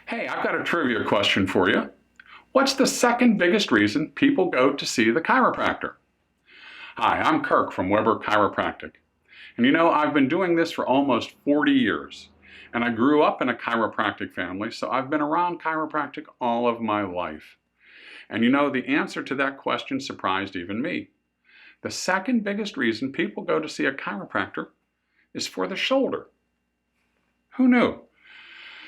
Hey, I've got a trivia question for you. What's the second biggest reason people go to see the chiropractor? Hi, I'm Kirk from Weber Chiropractic. And I've been doing this for almost 40 years. And I grew up in a chiropractic family, so I've been around chiropractic all of my life. And the answer to that question surprised even me. The second biggest reason people go to see a chiropractor is for the shoulder. Who knew?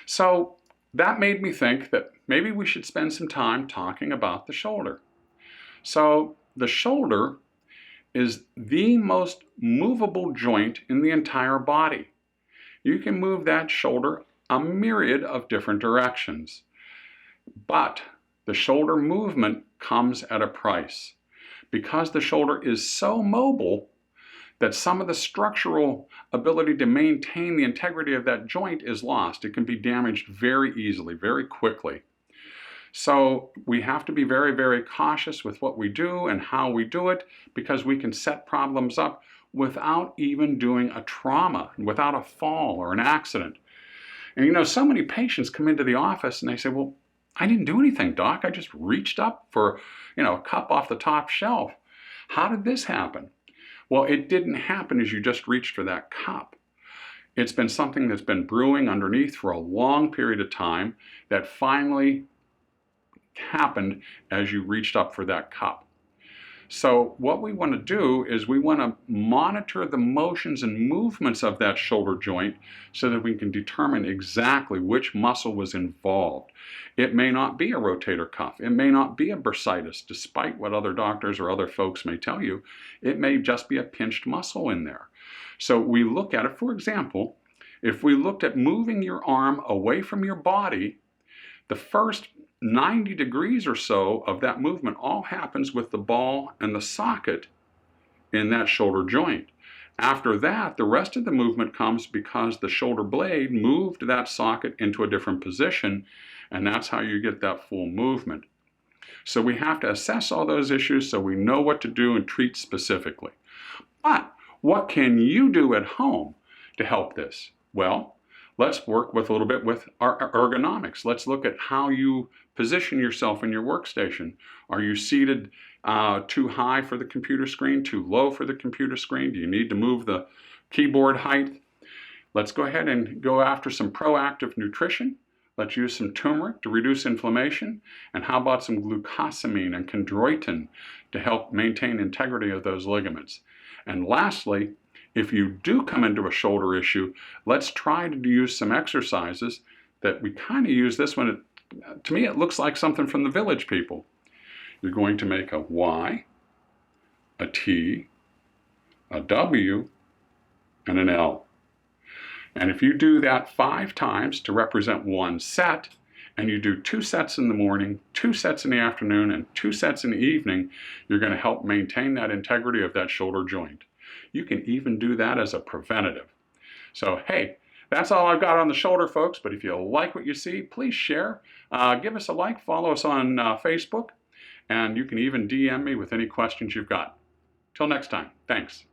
So that made me think that maybe we should spend some time talking about the shoulder. So the shoulder is the most movable joint in the entire body. You can move that shoulder a myriad of different directions. But the shoulder movement comes at a price. Because the shoulder is so mobile that some of the structural ability to maintain the integrity of that joint is lost. It can be damaged very easily, very quickly. So we have to be very, very cautious with what we do and how we do it, because we can set problems up without even doing a trauma, without a fall or an accident. And so many patients come into the office and they say, well, I didn't do anything, doc. I just reached up for, a cup off the top shelf. How did this happen? Well, it didn't happen as you just reached for that cup. It's been something that's been brewing underneath for a long period of time that finally happened as you reached up for that cup. So what we want to do is we want to monitor the motions and movements of that shoulder joint so that we can determine exactly which muscle was involved. It may not be a rotator cuff. It may not be a bursitis, despite what other doctors or other folks may tell you. It may just be a pinched muscle in there. So we look at it, for example, if we looked at moving your arm away from your body, the first 90 degrees or so of that movement all happens with the ball and the socket in that shoulder joint. After that, the rest of the movement comes because the shoulder blade moved that socket into a different position, and that's how you get that full movement. So we have to assess all those issues so we know what to do and treat specifically. But what can you do at home to help this? Well, let's work with a little bit with our ergonomics. Let's look at how you position yourself in your workstation. Are you seated too high for the computer screen, too low for the computer screen? Do you need to move the keyboard height? Let's go ahead and go after some proactive nutrition. Let's use some turmeric to reduce inflammation. And how about some glucosamine and chondroitin to help maintain integrity of those ligaments? And lastly, if you do come into a shoulder issue, let's try to use some exercises that we kind of use this one. To me, it looks like something from the Village People. You're going to make a Y, a T, a W, and an L. And if you do that 5 times to represent one set, and you do 2 sets in the morning, 2 sets in the afternoon, and 2 sets in the evening, you're going to help maintain that integrity of that shoulder joint. You can even do that as a preventative. So, hey, that's all I've got on the shoulder, folks. But if you like what you see, please share. Give us a like, follow us on Facebook, and you can even DM me with any questions you've got. Till next time, thanks.